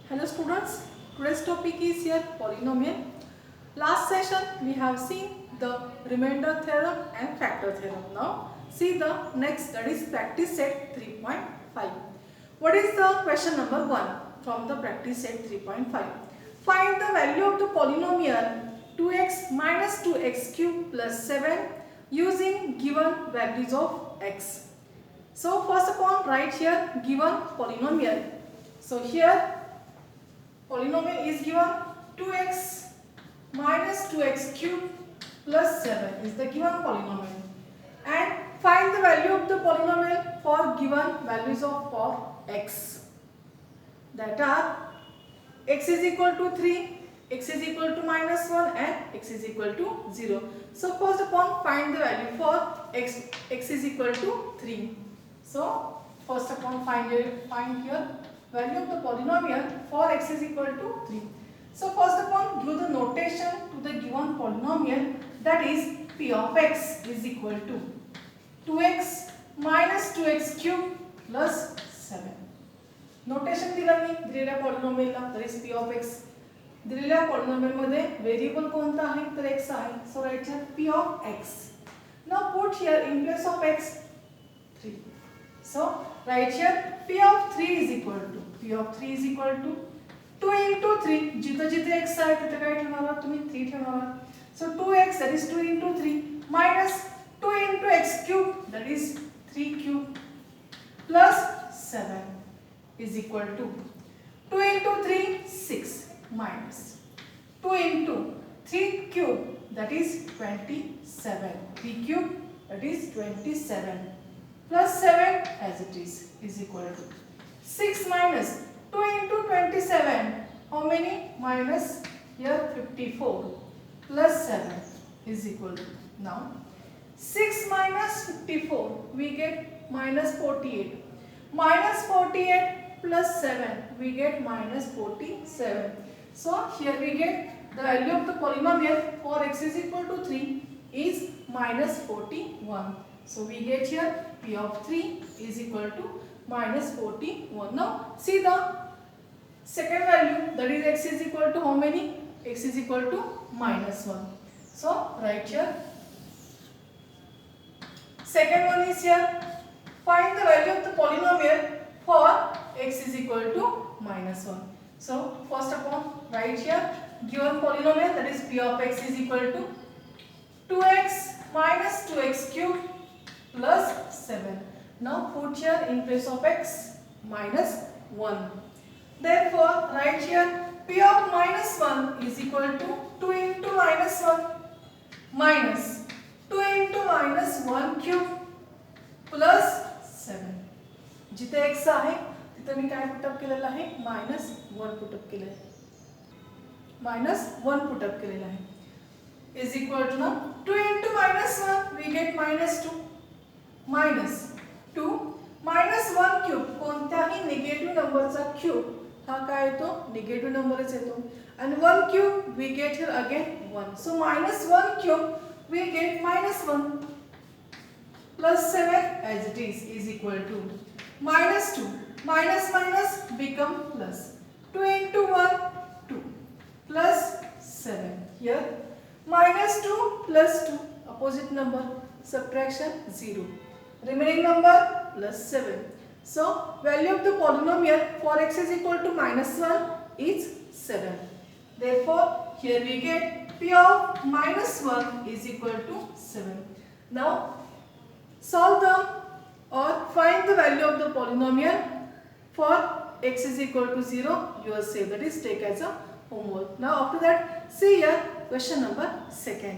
Hello students, today's topic is here polynomial. Last session we have seen the remainder theorem and factor theorem. Now see the next, that is practice set 3.5. What is the question number 1 from the practice set 3.5? Find the value of the polynomial 2x minus 2x cube plus 7 using given values of x. So first of all write here given polynomial. So here polynomial is given 2x minus 2x cube plus 7 is the given polynomial, and find the value of the polynomial for given values of x, that are x is equal to 3, x is equal to minus 1 and x is equal to 0. So first upon find the value for x is equal to 3. So first upon find here value of the polynomial for x is equal to 3. So first upon give the notation to the given polynomial, that is p of x is equal to 2x minus 2x cube plus 7. Notation दिलं मी दिलेल्या पॉलिनॉमियलला, that is p of x. दिलेल्या polynomial मध्ये variable कोणता आहे तर x आहे. So write here p of x. Now put here in place of x 3. So write here p of 3 is equal to 2 into 3. जिथे जिथे x आहे तिथे काय ठेवणार आहात तुम्ही 3 ठेवणार आहात. So 2x, that is 2 into 3, minus 2 into x cube, that is 3 cube, plus 7 is equal to 2 into 3 6, minus 2 into 3 cube, that is 27, 3 cube, that is 27, plus 7 as it is equal to 6 minus 2 into 27, how many? Minus here 54, plus 7 is equal to, now 6 minus 54 we get minus 48, minus 48 plus 7 we get minus 47. So here we get the value of the polynomial for x is equal to 3 is minus 41. So we get here p of 3 is equal to minus 41. Now see the second value, that is x is equal to how many? X is equal to minus 1. So write here second one is here, find the value of the polynomial for x is equal to minus 1. So first upon write here given polynomial, that is p of x is equal to 2x minus 2x cube plus 7. Now put here in place of x minus 1. Therefore write here p of minus 1 is equal to 2 into minus 1 minus 2 into minus 1 cube plus 7. जिथे x आहे तिथे मी काय put up केलेलं आहे minus 1 put up केलेलं आहे, minus 1 put up केलेलं आहे is equal to, now 2 into minus 1 we get minus 2, minus 2 minus 1 cube, कोणत्याही निगेटिव्ह नंबरचा क्यूब हा काय येतो निगेटिव्ह नंबरच येतो, and 1 cube we get here again 1. So minus 1 cube we get minus 1 plus 7 as it is equal to minus 2, minus minus become plus, 2 into 1 2 plus 7, here minus 2 plus 2 opposite number, subtraction 0, remaining number plus 7. So value of the polynomial for x is equal to minus 1 is 7. Therefore here we get p of minus 1 is equal to 7. Now solve the or find the value of the polynomial for x is equal to 0 yourself, that is take as a homework. Now after that see here question number 2.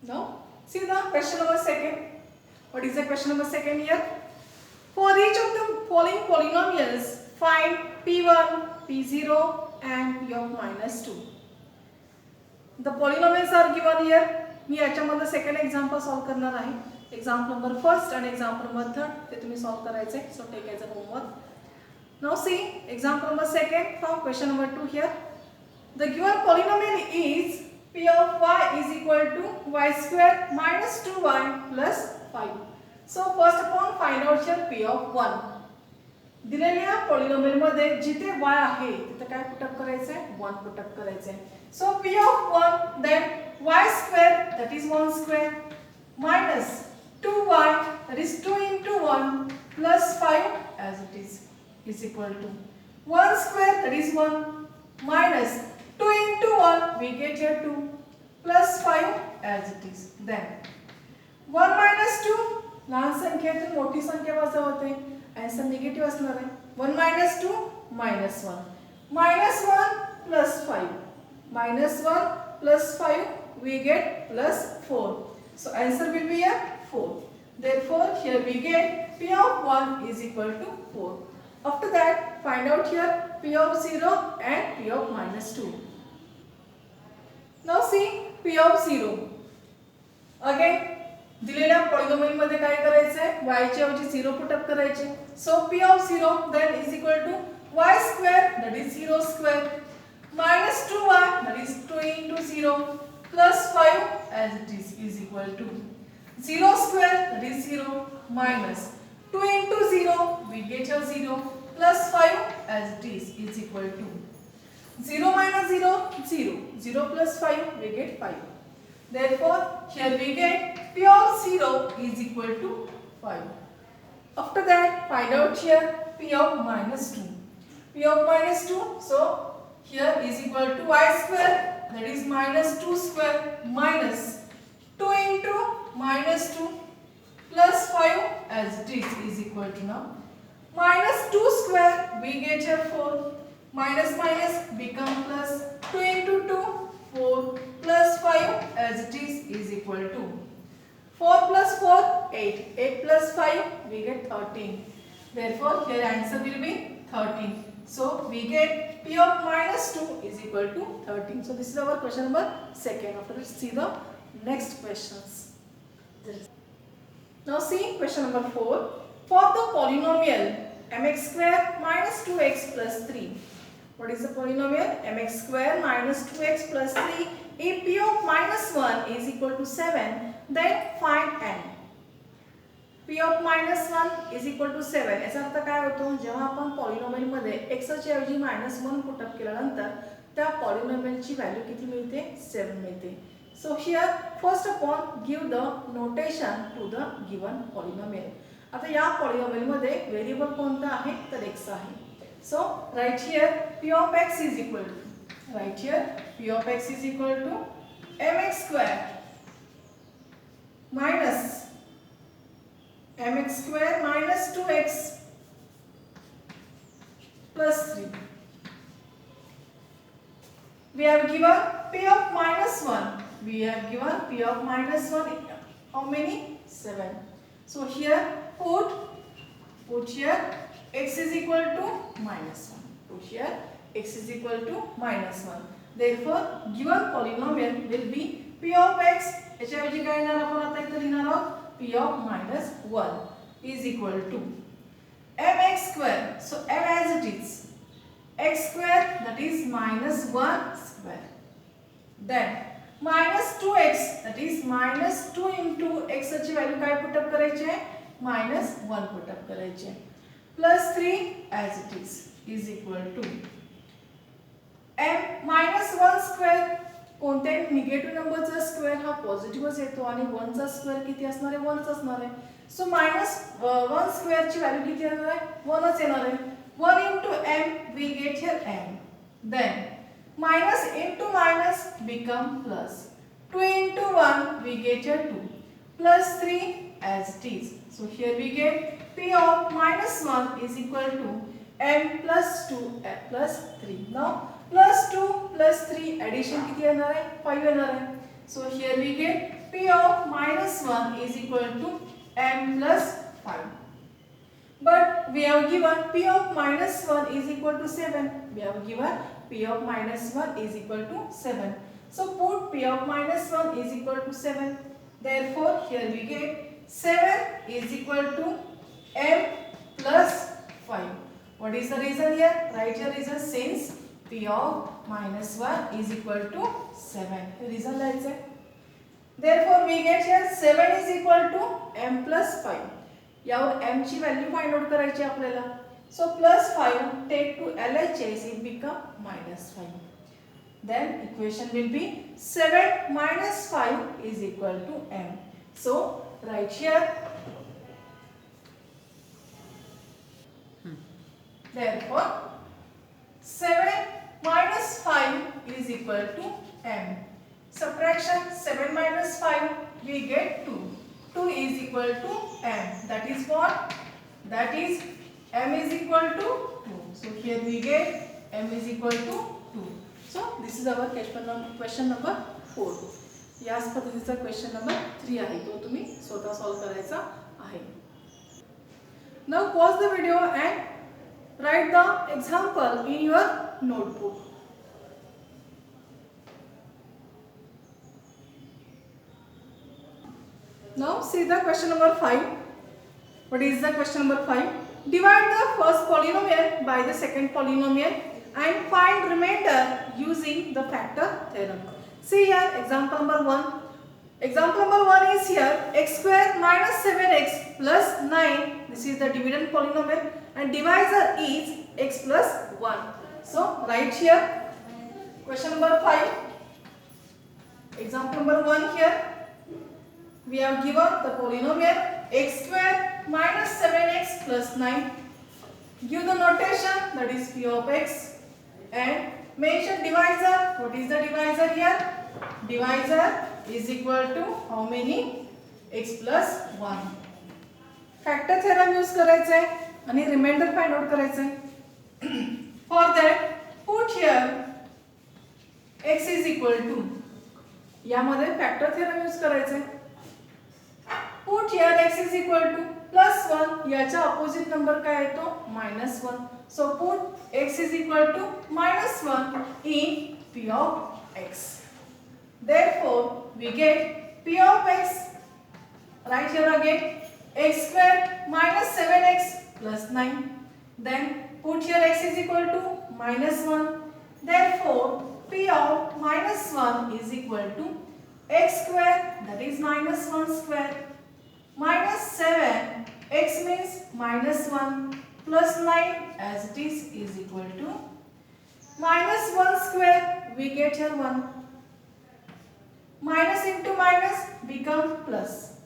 Now see the question number 2. What is the question number 2 here? For each of the following polynomials find p1, p0 and p of minus 2. The polynomials are given here. मी याच्यामध्ये second example solve करणार आहे. Example number first आणि example number third ते तुम्ही solve करायचे. So take as a homework. Now see example number second from question number 2 here. The given polynomial is p of y is equal to y square minus 2y plus 5. So first upon find out here p of 1. दिलेल्या polynomial मध्ये जिथे y आहे तिथे काय put up करायचंय 1 put up करायचंय so p of 1 then y square that is 1 square minus 2y that is 2 into 1 plus 5 as it is equal to 1 square that is 1 minus 2 into 1 we get here 2 plus 5 as it is then 1 minus 2 लहान संख्येतून मोठी संख्या वजा होते answer negative असणार आहे 1 minus 2 minus 1 minus 1 plus 5 minus 1 plus 5 we get plus 4 so answer will be here 4 therefore here we get p of 1 is equal to 4 after that find out here p of 0 and p of minus 2 now see p of 0 again दिलेल्या polynomial मध्ये काय करायचंय y ची ऐवजी 0 put up करायचे सो p of 0 then is equal to y square that is 0 square minus 2y that is 2 into 0 plus 5 as it is equal to 0 square that is 0 minus 2 into 0 we get a 0 plus 5 as it is equal to 0 minus 0 0 0 plus 5 we get 5 therefore here we get p of 0 is equal to 5 after that find out here p of minus 2 p of minus 2 so here is equal to y square that is minus 2 square minus 2 into minus 2 plus 5 as it is equal to now minus 2 square we get here 4 minus minus become plus 2 into 2 4 plus 5 as it is equal to 4 plus 4 8 8 plus 5 we get 13 therefore here answer will be 13 so we get p of minus 2 is equal to 13 so this is our question number second after let's see the next questions now see question number 4 for the polynomial mx square minus 2x plus 3 what is the polynomial mx square minus 2x plus 3 if p of minus 1 is equal to 7 then find n p of minus 1 is equal to 7 याचा अर्थ काय होतो जेव्हा आपण polynomial मध्ये x च्या ऐवजी -1 put up केल्यानंतर त्या पॉलिनॉमियल ची व्हॅल्यू किती मिळते 7 मिळते so here first upon give the notation to the given polynomial आता या पॉलिनॉमियल मध्ये व्हेरिएबल कोणता आहे तर x आहे so right here p of x is equal to right here p of x is equal to mx square minus mx square minus 2x plus 3 we have given p of minus 1 we have given p of minus 1 how many 7 so here put here x is equal to minus 1 put here x is equal to minus 1 therefore given polynomial will be p of x याच्या ऐवजी काय लिहिणार आपण आता इथे लिहिणार आहोत p of minus 1 is equal to mx square so m as it is x square that is minus 1 square then minus 2x that is minus 2 into x ची व्हॅल्यू काय पुट अप करायची आहे minus 1 पुट अप करायची आहे plus 3 as it is equal to m minus 1 square कोणत्याही negative नंबरचा square हा पॉझिटिव्हच येतो आणि 1 चा स्क्वेअर किती असणार आहे 1 च असणार आहे सो -1 स्क्वेअर ची व्हॅल्यू किती येणार आहे 1 च येणार आहे 1 into m we get here m then minus into minus become plus 2 into 1 we get here 2 plus 3 as it is so here we get p of minus 1 is equal to m plus 2 plus 3 now plus 2 plus 3 addition किती येणार आहे 5 येणार आहे so here we get p of minus 1 is equal to m plus 5 but we have given p of minus 1 is equal to 7 we have given p of minus 1 is equal to 7 so put p of minus 1 is equal to 7 therefore here we get 7 is equal to m plus 5 what is the reason here write your reason since p of minus 1 is equal to 7 reason lies it therefore we get here 7 is equal to m plus 5 Yavar m ची value find out करायची आपल्याला So plus 5 take to LHS, it become minus 5. Then equation will be 7 minus 5 is equal to m. So right here, therefore 7 minus 5 is equal to m. Subtraction 7 minus 5, we get 2. 2 is equal to m. That is what? That is m is equal to 2. So here we get m is equal to 2. So this is our question number 4. याच पद्धतीचा question number 3 आहे, तो तुम्ही स्वतः solve करायचा आहे. Now pause the video and write the example in your notebook. Now see the question number 5. What is the question number 5? Divide the first polynomial by the second polynomial and find remainder using the factor theorem. See here example number 1. Example number 1 is here x square minus 7x plus 9. This is the dividend polynomial and divisor is x plus 1. So write here question number 5. Example number 1 here. We have given the polynomial x square minus 7x plus 9. Give the notation, that is p of x, and mention divisor. What is the divisor here? Divisor is equal to how many? X plus 1. Factor theorem use करायचा आहे आणि remainder find out करायचा आहे. For that, put here x is equal to, यामध्ये factor theorem use करायचा आहे. Put here x is equal to plus 1. याचा opposite number काय येतो? minus 1. So put x is equal to minus 1 in p of x. Therefore we get p of x. Right here again x square minus 7x plus 9. Then put here x is equal to minus 1. Therefore p of minus 1 is equal to x square, that is minus 1 square. Minus 7, x means minus 1 plus 9 as it is equal to minus 1 square, we get here 1. Minus into minus become plus.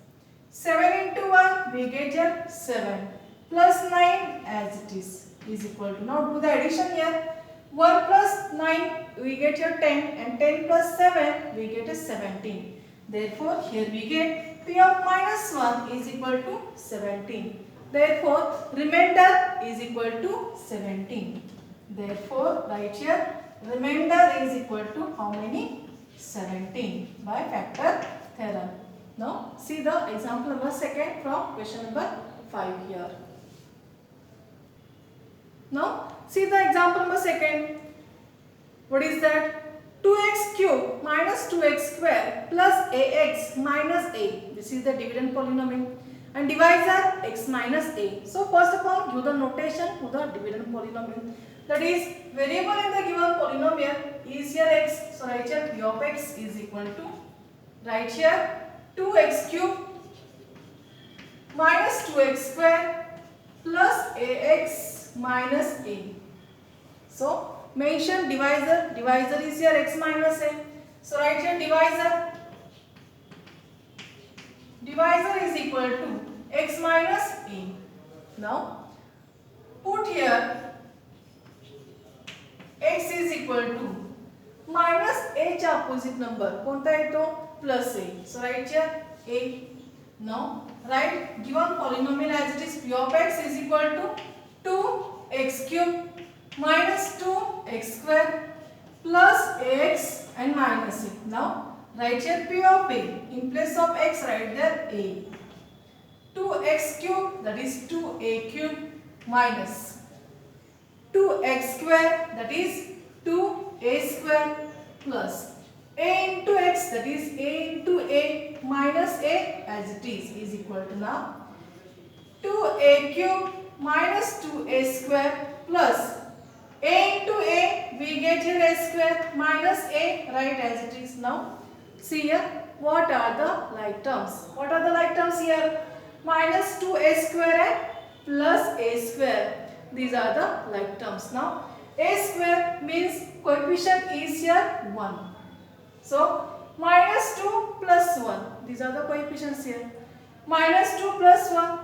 7 into 1 we get here 7 plus 9 as it is equal to, now do the addition here. 1 plus 9 we get here 10 and 10 plus 7 we get a 17. Therefore here we get p of minus 1 is equal to 17. Therefore remainder is equal to 17. Therefore right here remainder is equal to how many? 17 by factor theorem. Now see the example number 2 from question number 5 here. Now see the example number 2. What is that? 2x cube minus 2x square plus ax minus a. This is the dividend polynomial and divisor x minus a. So first of all give the notation to the dividend polynomial. That is variable in the given polynomial is here x. So write here p of x is equal to, right here 2x cube minus 2x square plus ax minus a. So mention divisor. Divisor is here x minus a. So write here divisor. Divisor is equal to x minus a. Now put here x is equal to minus a चा opposite number कोणता येतो? plus a. So write here a. Now write given polynomial as it is p of x is equal to 2x cube minus 2x square plus ax and minus a. Now write here p of a. In place of x write there a. 2x cube, that is 2a cube minus 2x square, that is 2a square plus a into x, that is a into a minus a as it is equal to, now 2a cube minus 2a square plus a into a, we get here a square minus a, right as it is. Now see here what are the like terms. What are the like terms here? Minus 2a square and plus a square. These are the like terms. Now a square means coefficient is here 1. So minus 2 plus 1. These are the coefficients here. Minus 2 plus 1.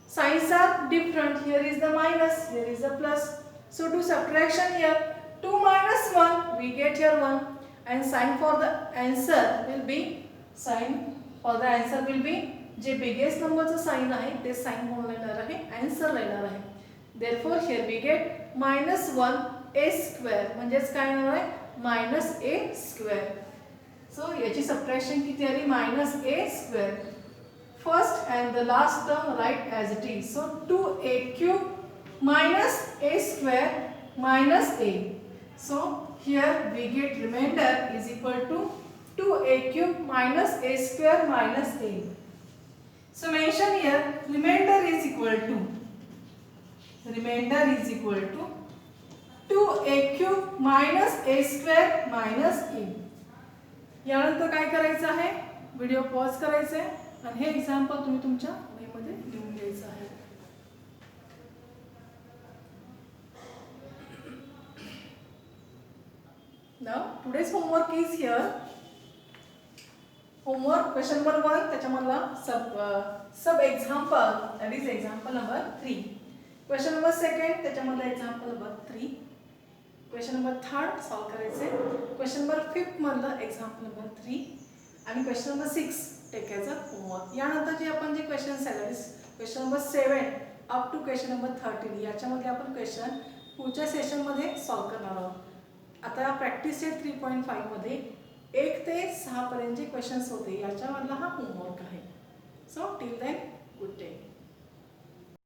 Signs are different. Here is the minus, here is the plus. So do subtraction here. 2 minus 1, we get here 1. And sign for the answer will be जे biggest numberचं sign आहे ते sign म्हणून येणार आहे, answer येणार आहे. Therefore here we get minus 1 a square म्हणजेच काय येणार आहे minus a square. So याची सबट्रॅक्शन किती आली minus a square. First and the last term write as it is. So 2a cube minus a square minus a. So here we get remainder is equal to 2a cube minus a square minus a. So mention here remainder is equal to 2a cube minus a square minus a. यानंतर काय करायचं आहे, video pause करायचा आहे आणि हे example तुम्ही तुमच्या वहीमध्ये लिहून घ्यायचं आहे. Now today's homework is here. Homework question number 1 त्याच्यामधला सब example, that is example number 3. Question number 2 त्याच्यामधला example number 3. Question number 3 solve करायचे. Question number 5 मधला example number 3 आणि question number 6 take as a homework. यानंतर जे आपण जे क्वेश्चन्स आहेत question number 7 up to question number 13 याच्यामध्ये आपण क्वेश्चन पुढच्या सेशनमध्ये सॉल्व करणार आहोत. आता प्रॅक्टिस सेट 3.5 मध्ये 1 ते 6 पर्यंतचे क्वेश्चन्स होते, याच्यामधला हा होमवर्क आहे. So till then good day.